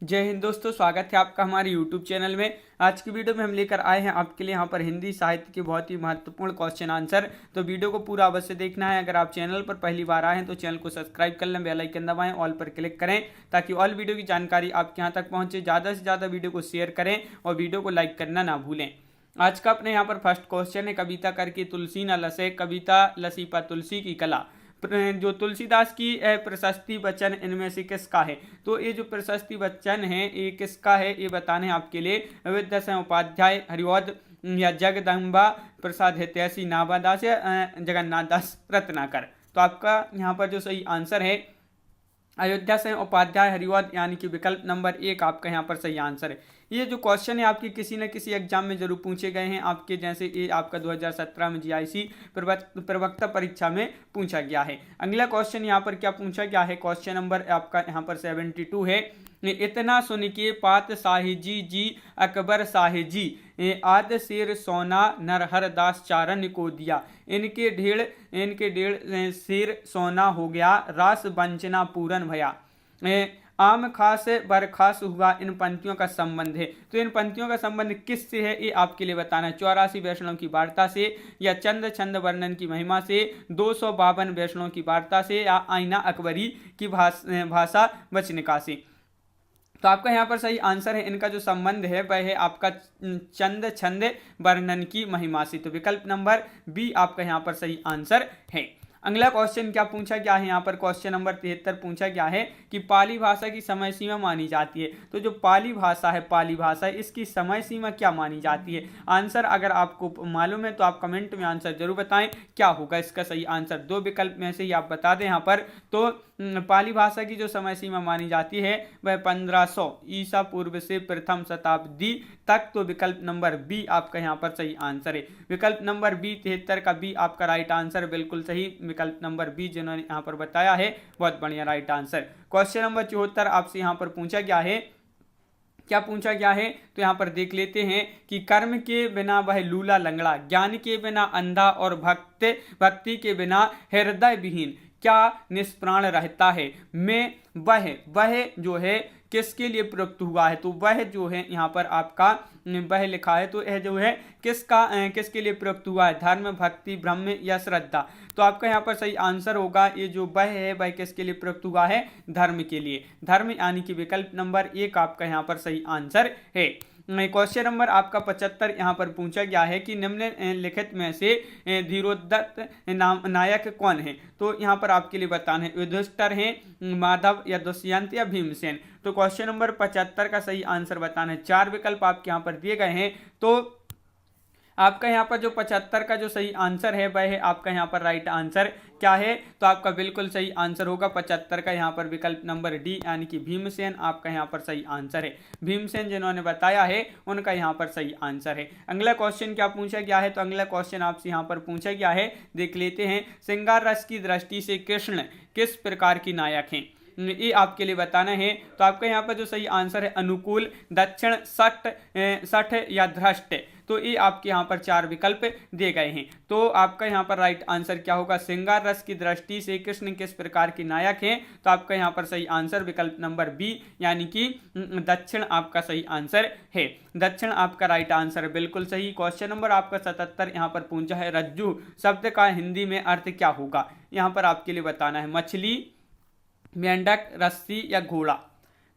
जय हिंद दोस्तों, स्वागत है आपका हमारे YouTube चैनल में। आज की वीडियो में हम लेकर आए हैं आपके लिए यहाँ पर हिंदी साहित्य के बहुत ही महत्वपूर्ण क्वेश्चन आंसर। तो वीडियो को पूरा अवश्य देखना है। अगर आप चैनल पर पहली बार आए हैं तो चैनल को सब्सक्राइब कर लें, बेल आइकन दबाएं, ऑल पर क्लिक करें ताकि ऑल वीडियो की जानकारी आपके यहाँ तक पहुँचे। ज़्यादा से ज़्यादा वीडियो को शेयर करें और वीडियो को लाइक करना ना भूलें। आज का अपने यहाँ पर फर्स्ट क्वेश्चन है, कविता करके तुलसी न लसे, कविता लसी पर तुलसी की कला। जो तुलसीदास की प्रशस्ति वचन इनमें से किसका है? तो ये जो प्रशस्ति वचन है ये किसका है ये बताने हैं आपके लिए। विद्यासागर उपाध्याय, हरिवोद या जगदम्बा प्रसाद हितैषी, नाभादास या जगन्नाथ दास रत्नाकर। तो आपका यहाँ पर जो सही आंसर है अयोध्या से उपाध्याय, हरिवोद, यानी कि विकल्प नंबर 1 आपका यहाँ पर सही आंसर है। ये जो क्वेश्चन है आपके किसी न किसी एग्जाम में जरूर पूछे गए हैं आपके, जैसे ये आपका 2017 में जीआईसी प्रवक्ता परीक्षा में पूछा गया है। अगला क्वेश्चन यहाँ पर क्या पूछा गया है, क्वेश्चन नंबर आपका यहाँ पर 72 है। इतना सुन के पात साहिजी जी अकबर साहिजी, आद शेर सोना नरहर दास चारण को दिया, इनके ढेड़ शेर सोना हो गया, रास वंचना पूरन भया, आम खास बरखास हुआ, इन पंक्तियों का संबंध है। तो इन पंक्तियों का संबंध किससे है ये आपके लिए बताना है। 84 वैष्णव की वार्ता से, या चंद छंद वर्णन की महिमा से, 252 वैष्णव की वार्ता से, या आईना अकबरी की भाषा वचनिका से। तो आपका यहाँ पर सही आंसर है, इनका जो संबंध है वह है आपका चंद छंद वर्णन की महिमा से। तो विकल्प नंबर बी आपका यहाँ पर सही आंसर है। अगला क्वेश्चन क्या पूछा गया है, यहाँ पर क्वेश्चन नंबर 73 पूछा गया है कि पाली भाषा की समय सीमा मानी जाती है। तो जो पाली भाषा है इसकी समय सीमा क्या मानी जाती है। आंसर अगर आपको मालूम है तो आप कमेंट में आंसर जरूर बताएं क्या होगा इसका सही आंसर। दो विकल्प में से ही आप बता दें यहाँ पर। तो पाली भाषा की जो समय सीमा मानी जाती है वह 1500 ईसा पूर्व से प्रथम शताब्दी तक। तो विकल्प नंबर बी आपका यहाँ पर सही आंसर है। विकल्प नंबर बी 73 का बी आपका राइट आंसर, बिल्कुल सही। विकल्प नंबर बी जिन्होंने यहाँ पर बताया है बहुत बढ़िया राइट आंसर। क्वेश्चन नंबर 74 आपसे यहाँ पर पूछा गया है, क्या पूछा गया है तो यहाँ पर देख लेते हैं कि कर्म के बिना वह लूला लंगड़ा, ज्ञान के बिना अंधा और भक्ति के बिना हृदय विहीन, क्या निष्प्राण रहता है। मैं वह जो है किसके लिए प्रयुक्त हुआ है। तो वह जो है यहाँ पर आपका वह लिखा है, तो यह जो है किसके लिए प्रयुक्त हुआ है, धर्म, भक्ति, ब्रह्म या श्रद्धा। तो आपका यहाँ पर सही आंसर होगा ये जो वह है वह किसके लिए प्रयुक्त हुआ है, धर्म के लिए। धर्म यानी कि विकल्प नंबर 1 आपका यहाँ पर सही आंसर है। क्वेश्चन नंबर आपका 75 यहाँ पर पूछा गया है कि निम्नलिखित में से धीरोदत्त नायक कौन है। तो यहाँ पर आपके लिए बताना है युधिष्ठिर है, माधव या दुष्यंत या भीमसेन। तो क्वेश्चन नंबर 75 का सही आंसर बताना है। 4 विकल्प आपके यहाँ पर दिए गए हैं। तो आपका यहाँ पर जो 75 का जो सही आंसर है वह है आपका यहाँ पर राइट आंसर क्या है। तो आपका बिल्कुल सही आंसर होगा 75 का यहाँ पर विकल्प नंबर डी यानी कि भीमसेन आपका यहाँ पर सही आंसर है। भीमसेन जिन्होंने बताया है उनका यहाँ पर सही आंसर है। अगला क्वेश्चन क्या पूछा गया है, तो अगला क्वेश्चन आपसे यहाँ पर पूछा गया है, देख लेते हैं। श्रृंगार रस की दृष्टि से कृष्ण किस प्रकार की नायक हैं, ये आपके लिए बताना है। तो आपका यहाँ पर जो सही आंसर है अनुकूल, दक्षिण, सठ या धृष्ट। तो ये आपके यहाँ पर 4 विकल्प दिए गए हैं। तो आपका यहाँ पर राइट आंसर क्या होगा, श्रृंगार रस की दृष्टि से कृष्ण किस प्रकार के नायक हैं। तो आपका यहाँ पर सही आंसर विकल्प नंबर बी यानी कि दक्षिण आपका सही आंसर है। दक्षिण आपका राइट आंसर बिल्कुल सही। क्वेश्चन नंबर आपका 77 यहाँ पर पूछा है रज्जू शब्द का हिंदी में अर्थ क्या होगा। यहाँ पर आपके लिए बताना है मछली, मेंढक, रस्सी या घोड़ा।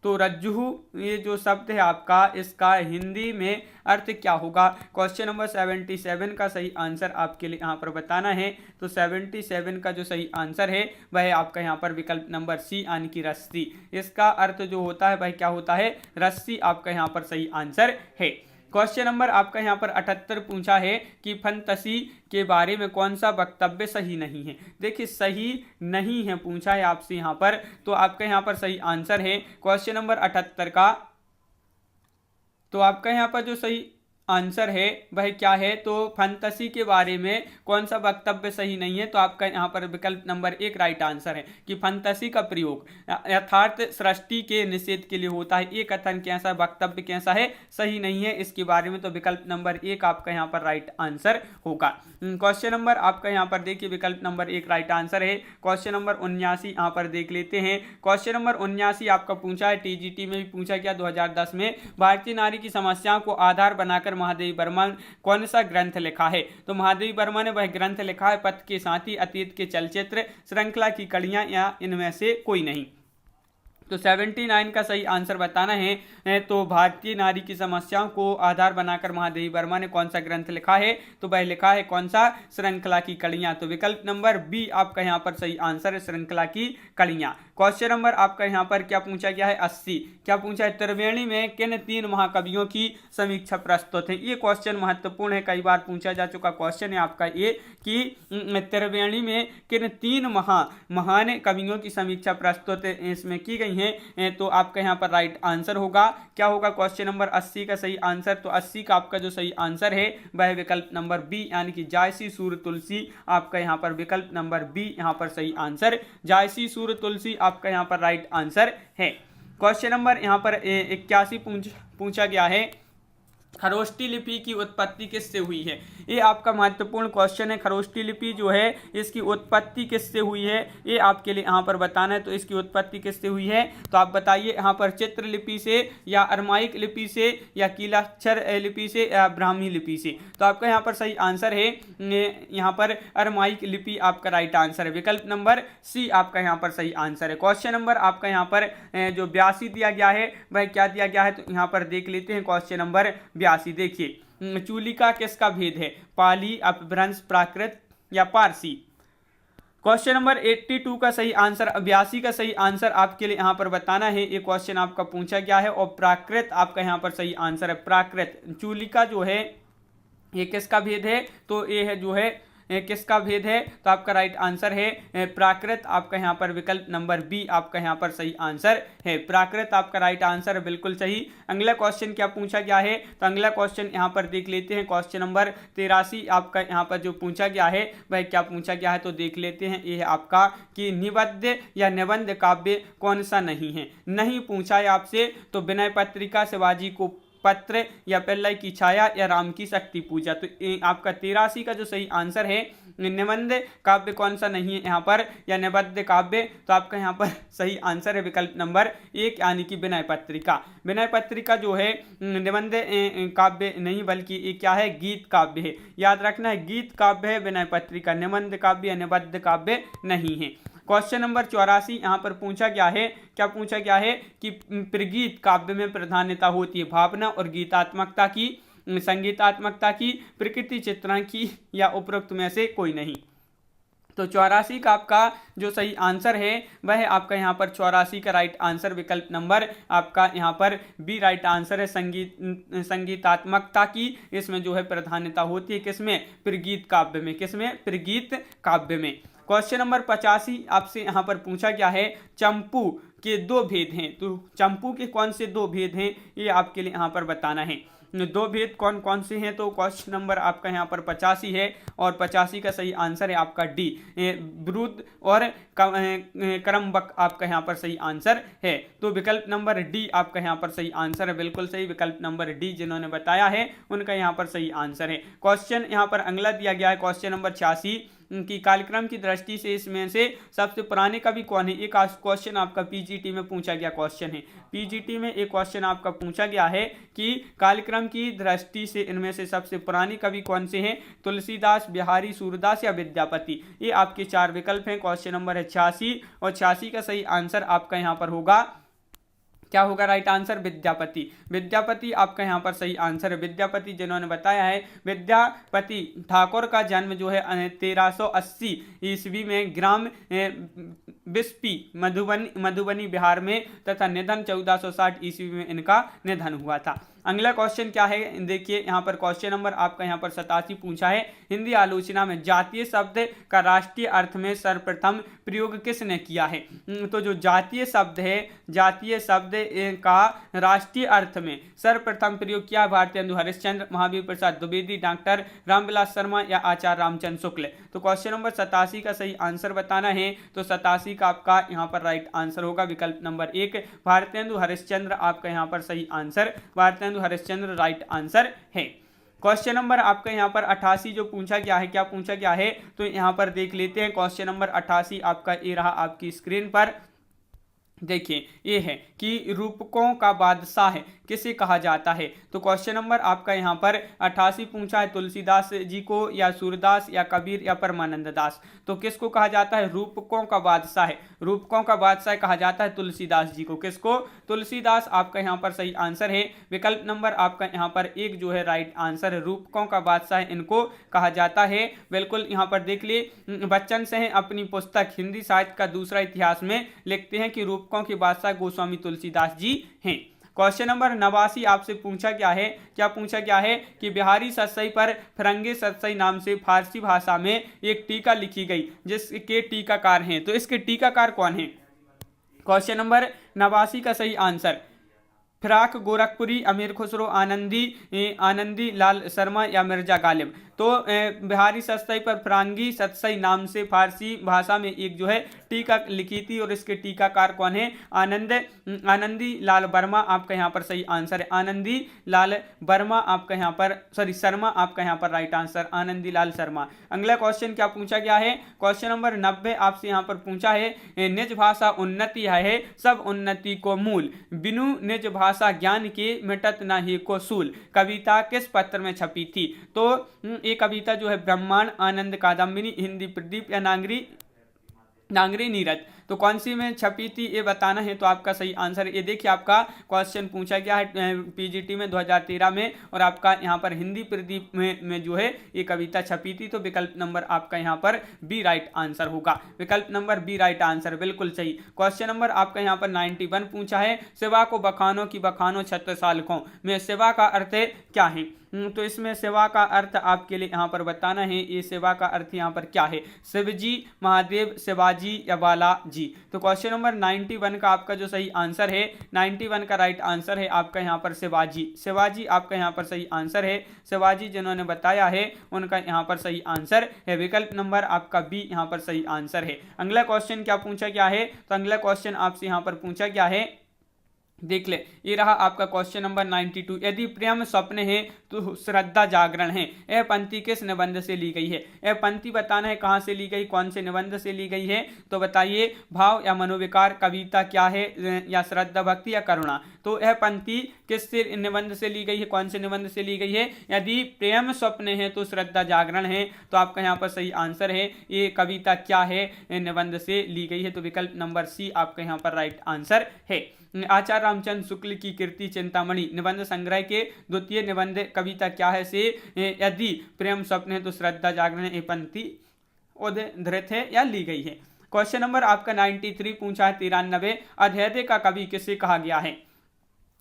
तो रज्जू ये जो शब्द है आपका इसका हिंदी में अर्थ क्या होगा। क्वेश्चन नंबर 77 का सही आंसर आपके लिए यहाँ पर बताना है। तो 77 का जो सही आंसर है वह आपका यहाँ पर विकल्प नंबर सी यानी कि रस्सी। इसका अर्थ जो होता है वह क्या होता है, रस्सी आपका यहाँ पर सही आंसर है। क्वेश्चन नंबर आपका यहाँ पर 78 पूछा है कि फंतसी के बारे में कौन सा वक्तव्य सही नहीं है। देखिए सही नहीं है पूछा है आपसे यहाँ पर, तो आपका यहाँ पर सही आंसर है क्वेश्चन नंबर 78 का। तो आपका यहाँ पर जो सही आंसर है वह क्या है, तो फंतसी के बारे में कौन सा वक्तव्य सही नहीं है, तो आपका यहाँ पर विकल्प नंबर 1 राइट आंसर है कि फंतसी का प्रयोग यथार्थ सृष्टि के निषेध के लिए होता है। ये कथन कैसा, वक्तव्य कैसा है, सही नहीं है इसके बारे में, तो विकल्प नंबर 1 आपका यहाँ पर राइट आंसर होगा। क्वेश्चन नंबर आपका यहाँ पर देखिए विकल्प नंबर 1 राइट आंसर है। क्वेश्चन नंबर 79 यहाँ पर देख लेते हैं। क्वेश्चन नंबर 79 आपका पूछा है, टीजीटी में भी पूछा गया 2010 में, भारतीय नारी की समस्याओं को आधार बनाकर महादेवी वर्मा कौन सा ग्रंथ लिखा है, तो महादेवी वर्मा ने वह ग्रंथ लिखा है पथ के साथी, अतीत के चलचित्र, श्रृंखला की कड़ियां या इनमें से कोई नहीं। तो 79 का सही आंसर बताना है। तो भारतीय नारी की समस्याओं को आधार बनाकर महादेवी वर्मा ने कौन सा ग्रंथ लिखा है, तो वह लिखा है कौन सा, श्रृंखला की कड़ियां। तो विकल्प नंबर बी आपका यहाँ पर सही आंसर है, श्रृंखला की कड़ियां। क्वेश्चन नंबर आपका यहाँ पर क्या पूछा गया है, 80 क्या पूछा है, त्रिवेणी में किन 3 महाकवियों की समीक्षा प्रस्तुत है। ये क्वेश्चन महत्वपूर्ण है, कई बार पूछा जा चुका क्वेश्चन है आपका ये कि त्रिवेणी में किन 3 महान कवियों की समीक्षा प्रस्तुत इसमें की गई है, तो आपका यहाँ पर राइट आंसर होगा क्या होगा, क्वेश्चन नंबर 80 का सही आंसर। तो 80 का आपका जो सही आंसर है वह विकल्प नंबर बी यानी कि जायसी सूर्य तुलसी, आपका यहाँ पर विकल्प नंबर बी यहाँ पर सही आंसर, जायसी सूर्य तुलसी आपका यहाँ पर राइट आंसर है। क्वेश्चन नंबर यहाँ पर 81 पूछा गया है, खरोष्टी लिपि की उत्पत्ति किससे हुई है। ये आपका महत्वपूर्ण क्वेश्चन है, खरोष्टी लिपि जो है इसकी उत्पत्ति किससे हुई है, ये आपके लिए यहाँ पर बताना है। तो इसकी उत्पत्ति किससे हुई है, तो आप बताइए यहाँ पर चित्र लिपि से या अरमाइक लिपि से या कीलाक्षर लिपि से या ब्राह्मी लिपि से। तो आपका यहाँ पर सही आंसर है यहाँ पर अरमाइक लिपि आपका राइट आंसर है, विकल्प नंबर सी आपका यहाँ पर सही आंसर है। क्वेश्चन नंबर आपका यहाँ पर जो 82 दिया गया है वह क्या दिया गया है, तो यहाँ पर देख लेते हैं क्वेश्चन नंबर 82। देखिए चूलिका किसका भेद है, पाली, अपभ्रंश, प्राकृत या पारसी। क्वेश्चन नंबर 82 का सही आंसर, 82 का सही आंसर आपके लिए यहाँ पर बताना है। ये क्वेश्चन आपका पूछा गया है और प्राकृत आपका यहाँ पर सही आंसर है। प्राकृत चूलिका जो है ये किसका भेद है, तो ये है जो है किसका भेद है, तो आपका राइट आंसर है प्राकृत, आपका यहाँ पर विकल्प नंबर बी आपका यहाँ पर सही आंसर है, प्राकृत आपका राइट आंसर है, बिल्कुल सही। अगला क्वेश्चन क्या पूछा गया है, तो अगला क्वेश्चन यहाँ पर देख लेते हैं। क्वेश्चन नंबर 83 आपका यहाँ पर जो पूछा गया है वह क्या पूछा गया है, तो देख लेते हैं। ये है आपका कि निबद्ध या निबंध काव्य कौन सा नहीं है, नहीं पूछा है आपसे, तो विनय पत्रिका, शिवाजी को पत्र या पिल्लई की छाया या राम की शक्ति पूजा। तो आपका 83 का जो सही आंसर है, निबंध काव्य कौन सा नहीं है यहाँ पर या निबद्ध काव्य, तो आपका यहाँ पर सही आंसर है विकल्प नंबर 1 यानी कि विनय पत्रिका। विनय पत्रिका जो है निबंध काव्य नहीं बल्कि ये क्या है, गीत काव्य है, याद रखना है, गीत काव्य है विनय पत्रिका, निबंध काव्य या निबद्ध काव्य नहीं है। क्वेश्चन नंबर 84 यहाँ पर पूछा गया है, क्या पूछा गया है कि प्रगीत काव्य में प्राधान्यता होती है भावना और गीतात्मकता की, संगीतात्मकता की, प्रकृति चित्रण की या उपरोक्त में से कोई नहीं। तो 84 का आपका जो सही आंसर है वह आपका यहाँ पर 84 का राइट आंसर विकल्प नंबर आपका यहाँ पर बी राइट आंसर है, संगीतात्मकता की इसमें जो है प्राधान्यता होती है, किसमें, प्रगीत काव्य में, किसमें, प्रगीत काव्य में। क्वेश्चन नंबर 85 आपसे यहाँ पर पूछा गया है, चंपू के 2 भेद हैं, तो चंपू के कौन से 2 भेद हैं ये आपके लिए यहाँ पर बताना है। 2 भेद कौन कौन से हैं, तो क्वेश्चन नंबर आपका यहाँ पर 85 है और 85 का सही आंसर है आपका डी, ब्रुद और क्रमबक आपका यहाँ पर सही आंसर है। तो विकल्प नंबर डी आपका यहाँ पर सही आंसर है, बिल्कुल सही, विकल्प नंबर डी जिन्होंने बताया है उनका यहाँ पर सही आंसर है। क्वेश्चन यहाँ पर अगला दिया गया है क्वेश्चन नंबर 86 की कार्यक्रम की दृष्टि से इसमें से सबसे पुराने कवि कौन है। एक क्वेश्चन आपका पीजीटी में पूछा गया क्वेश्चन है, पीजीटी में एक क्वेश्चन आपका पूछा गया है कि कार्यक्रम की दृष्टि से इनमें से सबसे पुराने कवि कौन से हैं, तुलसीदास, बिहारी, सूरदास या विद्यापति। ये आपके 4 विकल्प हैं। क्वेश्चन नंबर है 86 और 86 का सही आंसर आपका यहाँ पर होगा, क्या होगा राइट आंसर, विद्यापति। विद्यापति आपका यहाँ पर सही आंसर है, विद्यापति जिन्होंने बताया है। विद्यापति ठाकुर का जन्म जो है 1380 ईस्वी में ग्राम बिस्पी मधुबनी बिहार में तथा निधन 1460 ईस्वी में इनका निधन हुआ था। अगला क्वेश्चन क्या है, देखिए यहाँ पर क्वेश्चन नंबर आपका यहाँ पर 87 पूछा है। हिंदी आलोचना में जातीय शब्द का राष्ट्रीय अर्थ में सर्वप्रथम प्रयोग किसने किया है? तो जो जातीय शब्द है, जातीय शब्द का राष्ट्रीय अर्थ में सर्वप्रथम प्रयोग किया भारतेंदु हरिश्चंद्र, महावीर प्रसाद द्विवेदी, डॉक्टर रामविलास शर्मा या आचार्य रामचंद्र शुक्ल। तो क्वेश्चन नंबर 87 का सही आंसर बताना है, तो 87 का आपका यहाँ पर राइट आंसर होगा विकल्प नंबर 1, भारतेंदु हरिश्चंद्र आपका यहाँ पर सही answer, Bharatendu Harishchandra right answer है। क्वेश्चन नंबर आपका यहाँ पर 88 जो पूछा गया है, क्या पूछा गया है, तो यहाँ पर देख लेते हैं। क्वेश्चन नंबर 88 आपका ये रहा आपकी स्क्रीन पर, देखिए ये है कि रूपकों का बादशाह किसे कहा जाता है? तो क्वेश्चन नंबर आपका यहाँ पर 88 पूछा है तुलसीदास जी को या सूरदास या कबीर या परमानंद दास। तो किसको कहा जाता है? रूपकों का बादशाह है, रूपकों का बादशाह कहा जाता है तुलसीदास जी को। किसको? तुलसीदास आपका यहाँ पर सही आंसर है, विकल्प नंबर आपका यहाँ पर 1 जो है राइट आंसर है। रूपकों का बादशाह इनको कहा जाता है, बिल्कुल यहाँ पर देख लिए। बच्चन से अपनी पुस्तक हिंदी साहित्य का दूसरा इतिहास में लिखते हैं कि रूपकों के बादशाह गोस्वामी तुलसीदास जी हैं। क्वेश्चन नंबर 89 आपसे पूछा गया है, क्या पूछा गया है कि बिहारी सतसई पर फिरंगे सतसई नाम से फारसी भाषा में एक टीका लिखी गई, जिसके टीकाकार हैं। तो इसके टीकाकार कौन हैं? क्वेश्चन नंबर 89 का सही आंसर फिराक गोरखपुरी, अमीर खुसरो, आनंदी लाल शर्मा या मिर्जा गालिब। तो बिहारी सतसई पर फिरंगी सतसई नाम से फारसी भाषा में एक जो है टीका लिखी थी, और इसके टीकाकार कौन है? आनंदी लाल वर्मा आपका यहाँ पर सही आंसर है, आनंदी लाल वर्मा आपका यहाँ पर शर्मा आपका यहाँ पर राइट आंसर, आनंदी लाल शर्मा। अगला क्वेश्चन क्या पूछा गया है? क्वेश्चन नंबर 90 आपसे यहाँ पर पूछा है, निज भाषा उन्नति है सब उन्नति को मूल, बिनु निज भाषा ज्ञान के मिटत नहीं को सूल, कविता किस पत्र में छपी थी? तो ये कविता जो है ब्रह्मांड, आनंद कादम्बिनी, हिंदी प्रदीप या नांगरी नीरज। तो कौन सी में छपी थी ये बताना है, तो आपका सही आंसर ये देखिए आपका क्वेश्चन पूछा गया है पीजीटी में 2013 में, और आपका यहाँ पर हिंदी प्रदीप में जो है ये कविता छपी थी। तो विकल्प नंबर आपका यहाँ पर बी राइट आंसर होगा, विकल्प नंबर बी राइट आंसर बिल्कुल सही। क्वेश्चन नंबर आपका यहाँ पर 91 पूछा है, सेवा को बखानो की बखानो छत्रसालकों में सेवा का अर्थ क्या है? तो इसमें सेवा का अर्थ आपके लिए यहाँ पर बताना है, ये सेवा का अर्थ यहाँ पर क्या है? शिवजी, महादेव, शिवाजी या बालाजी। तो क्वेश्चन नंबर 91 का आपका जो सही आंसर है, 91 का राइट आंसर है आपका यहाँ पर शिवाजी, शिवाजी आपका यहाँ पर सही आंसर है। शिवाजी जिन्होंने बताया है उनका यहाँ पर सही आंसर है, विकल्प नंबर आपका बी यहाँ पर सही आंसर है। अगला क्वेश्चन क्या पूछा गया है? तो अगला क्वेश्चन आपसे यहाँ पर पूछा गया है, देख ले, ये रहा आपका क्वेश्चन नंबर 92। यदि प्रेम स्वप्न है तो श्रद्धा जागरण है, यह पंक्ति किस निबंध से ली गई है? यह पंक्ति बताना है कहाँ से ली गई, कौन से निबंध से ली गई है। तो बताइए, भाव या मनोविकार, कविता क्या है, या श्रद्धा भक्ति या करुणा। तो यह पंक्ति किस निबंध से ली गई है, कौन से निबंध से ली गई है? यदि प्रेम स्वप्न है तो श्रद्धा जागरण है, तो आपका यहाँ पर सही आंसर है ये कविता क्या है निबंध से ली गई है। तो विकल्प नंबर सी आपका यहाँ पर राइट आंसर है। आचार्य रामचंद्र शुक्ल की कीर्ति चिंतामणि निबंध संग्रह के द्वितीय निबंध कविता क्या है से यदि प्रेम स्वप्न है तो श्रद्धा जागरण ये पंक्ति उद्धृत है या ली गई है। क्वेश्चन नंबर आपका 93 पूछा है 93, अध्यय का कवि किसे कहा गया है?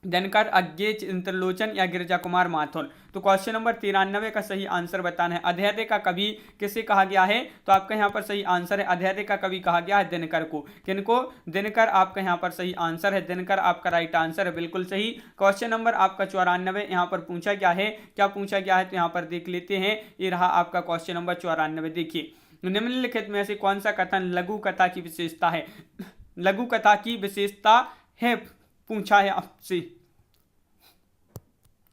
दिनकर, अज्ञे, चित्रलोचन या गिरजा कुमार माथुर। तो क्वेश्चन नंबर 93 का सही आंसर बताना है, अध्यय का कवि किसे कहा गया है? तो आपका यहाँ पर सही आंसर है, अध्यय का कवि कहा गया है दिनकर को। किनको? दिनकर आपका यहाँ पर सही आंसर है, दिनकर आपका राइट आंसर है, बिल्कुल सही। क्वेश्चन नंबर आपका 94 यहाँ पर पूछा गया है, क्या पूछा गया है? तो यहाँ पर देख लेते हैं, ये रहा आपका क्वेश्चन नंबर 94। देखिए, निम्नलिखित में से कौन सा कथन लघु कथा की विशेषता है? लघु कथा की विशेषता है पूछा है आपसे,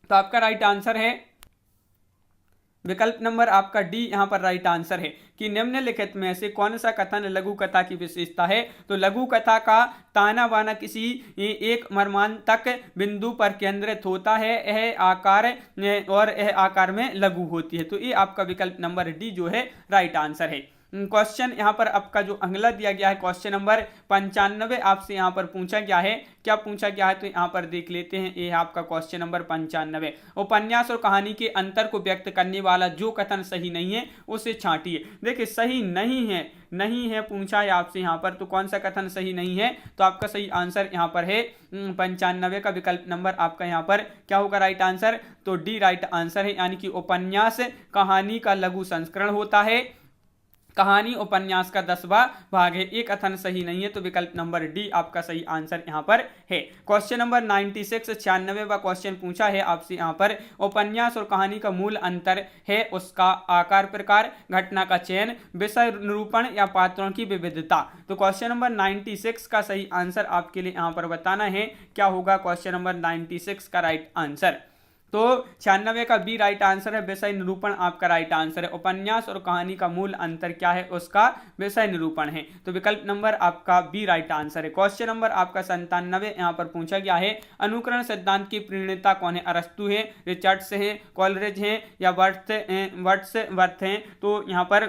तो आपका राइट आंसर है विकल्प नंबर आपका डी यहाँ पर राइट आंसर है कि निम्नलिखित में से कौन सा कथन लघु कथा की विशेषता है। तो लघु कथा का ताना बाना किसी एक मर्मांतक बिंदु पर केंद्रित होता है, यह आकार और यह आकार में लघु होती है। तो ये आपका विकल्प नंबर डी जो है राइट आंसर है। क्वेश्चन यहाँ पर आपका जो अगला दिया गया है क्वेश्चन नंबर 95 आपसे यहाँ पर पूछा गया है। क्या पूछा गया है तो यहाँ पर देख लेते हैं। ये है आपका क्वेश्चन नंबर 95। उपन्यास और कहानी के अंतर को व्यक्त करने वाला जो कथन सही नहीं है उसे छांटिए। देखिए सही नहीं है पूछा है आपसे यहाँ पर, तो कौन सा कथन सही नहीं है? तो आपका सही आंसर यहाँ पर है 95 का विकल्प नंबर आपका यहाँ पर क्या होगा राइट आंसर? तो डी राइट आंसर है, यानी कि उपन्यास कहानी का लघु संस्करण होता है, कहानी उपन्यास का 10वां भाग है। एक कथन सही नहीं है, तो विकल्प नंबर डी आपका सही आंसर यहाँ पर है। क्वेश्चन नंबर 96 96वां क्वेश्चन पूछा है आपसे यहाँ पर, उपन्यास और कहानी का मूल अंतर है उसका आकार प्रकार, घटना का चयन, विषय निरूपण या पात्रों की विविधता। तो क्वेश्चन नंबर 96 का सही आंसर आपके लिए यहाँ पर बताना है। क्या होगा क्वेश्चन नंबर 96 का राइट आंसर? तो 96 का बी राइट आंसर है, विषय निरूपण आपका राइट आंसर है। उपन्यास और कहानी का मूल अंतर क्या है? उसका विषय निरूपण है, तो विकल्प नंबर आपका बी राइट आंसर है। क्वेश्चन नंबर आपका 97 यहाँ पर पूछा गया है, अनुकरण सिद्धांत की प्रणेता कौन है? अरस्तु है, रिचर्ड्स है, कॉलरिज है या वर्ड्सवर्थ है? तो यहाँ पर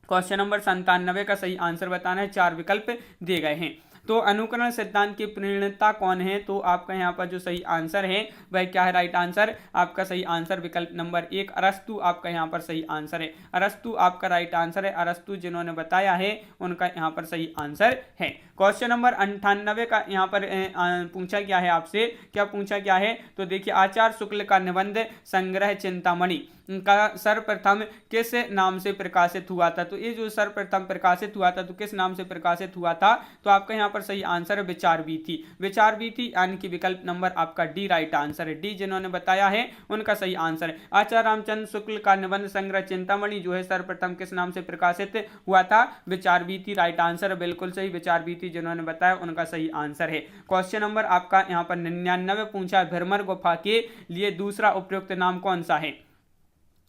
क्वेश्चन नंबर 97 का सही आंसर बताना है। 4 विकल्प दिए गए हैं। तो अनुकरण सिद्धांत के प्रणेता कौन है? तो आपका यहाँ पर जो सही आंसर है वह क्या है राइट आंसर? आपका सही आंसर विकल्प नंबर 1 अरस्तु आपका यहाँ पर सही आंसर है। अरस्तु आपका राइट आंसर है। अरस्तु जिन्होंने बताया है उनका यहाँ पर सही आंसर है। क्वेश्चन नंबर 98 का यहाँ पर पूछा गया है आपसे। क्या पूछा गया है? तो देखिए, आचार्य शुक्ल का निबंध संग्रह चिंतामणि का सर्वप्रथम किस नाम से प्रकाशित हुआ था? तो ये जो सर्वप्रथम प्रकाशित हुआ था तो किस नाम से प्रकाशित हुआ था? तो आपका यहाँ पर सही आंसर है विचार वीथी। विचार वीथी यानी कि विकल्प नंबर आपका डी राइट आंसर है। डी जिन्होंने बताया है उनका सही आंसर है। आचार्य रामचंद्र शुक्ल का निबंध संग्रह चिंतामणि जो है सर्वप्रथम किस नाम से प्रकाशित हुआ था? विचार वीथी राइट आंसर है, बिल्कुल सही। विचार वीथी जिन्होंने बताया उनका सही आंसर है। क्वेश्चन नंबर आपका यहाँ पर 99 पूछा है, भ्रमर गुफा के लिए दूसरा उपयुक्त नाम कौन सा है?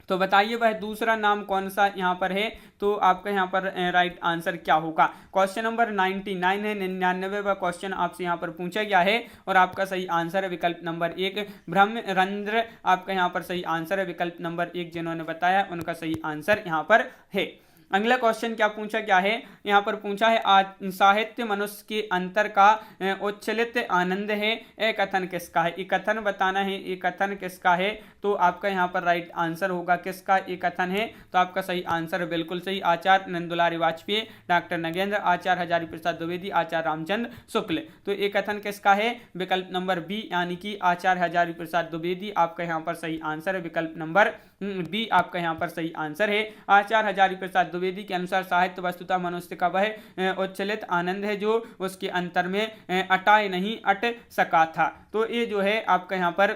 तो बताइए वह दूसरा नाम कौन सा यहाँ पर है? तो आपका यहाँ पर राइट आंसर क्या होगा? क्वेश्चन नंबर 99 है, 99वां क्वेश्चन आपसे यहाँ पर पूछा गया है और आपका सही आंसर है विकल्प नंबर 1 ब्रह्मरंध्र आपका यहाँ पर सही आंसर है। विकल्प नंबर 1 जिन्होंने बताया उनका सही आंसर यहाँ पर है। अगला क्वेश्चन क्या पूछा गया है? यहाँ पर पूछा है, साहित्य मनुष्य के अंतर का उच्छलित आनंद है, ए कथन किसका है? ये कथन बताना है। ये कथन किसका है? तो आपका यहाँ पर राइट आंसर होगा किसका ये कथन है? तो आपका सही आंसर बिल्कुल सही, आचार्य नंदुलारी वाजपेयी, डॉक्टर नगेंद्र, आचार्य हजारी प्रसाद द्विवेदी, आचार्य रामचंद्र शुक्ल। तो ये कथन किसका है? विकल्प नंबर बी यानी कि आचार्य हजारी प्रसाद द्विवेदी आपका यहाँ पर सही आंसर है। विकल्प नंबर बी आपका यहाँ पर सही आंसर है। आचार्य हजारी प्रसाद द्विवेदी के अनुसार साहित्य वस्तुतः मनुष्य का वह उच्छलित आनंद है जो उसके अंतर में अटाए नहीं अट सका था। तो ये जो है आपका यहाँ पर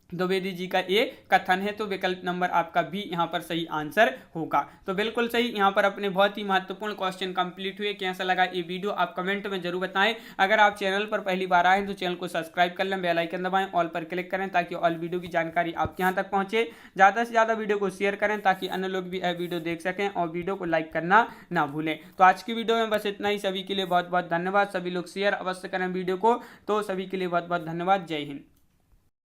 द्विवेदी जी का ये कथन है, तो विकल्प नंबर आपका बी यहाँ पर सही आंसर होगा। तो बिल्कुल सही, यहाँ पर अपने बहुत ही महत्वपूर्ण क्वेश्चन कंप्लीट हुए। कैसा लगा ये वीडियो आप कमेंट में जरूर बताएं। अगर आप चैनल पर पहली बार आए तो चैनल को सब्सक्राइब कर लें, बेल आइकन दबाएं, ऑल पर क्लिक करें ताकि ऑल वीडियो की जानकारी आपके यहाँ तक पहुंचे। ज़्यादा से ज़्यादा वीडियो को शेयर करें ताकि अन्य लोग भी यह वीडियो देख सकें और वीडियो को लाइक करना ना भूलें। तो आज की वीडियो में बस इतना ही। सभी के लिए बहुत बहुत धन्यवाद। सभी लोग शेयर अवश्य करें वीडियो को। तो सभी के लिए बहुत बहुत धन्यवाद। जय हिंद।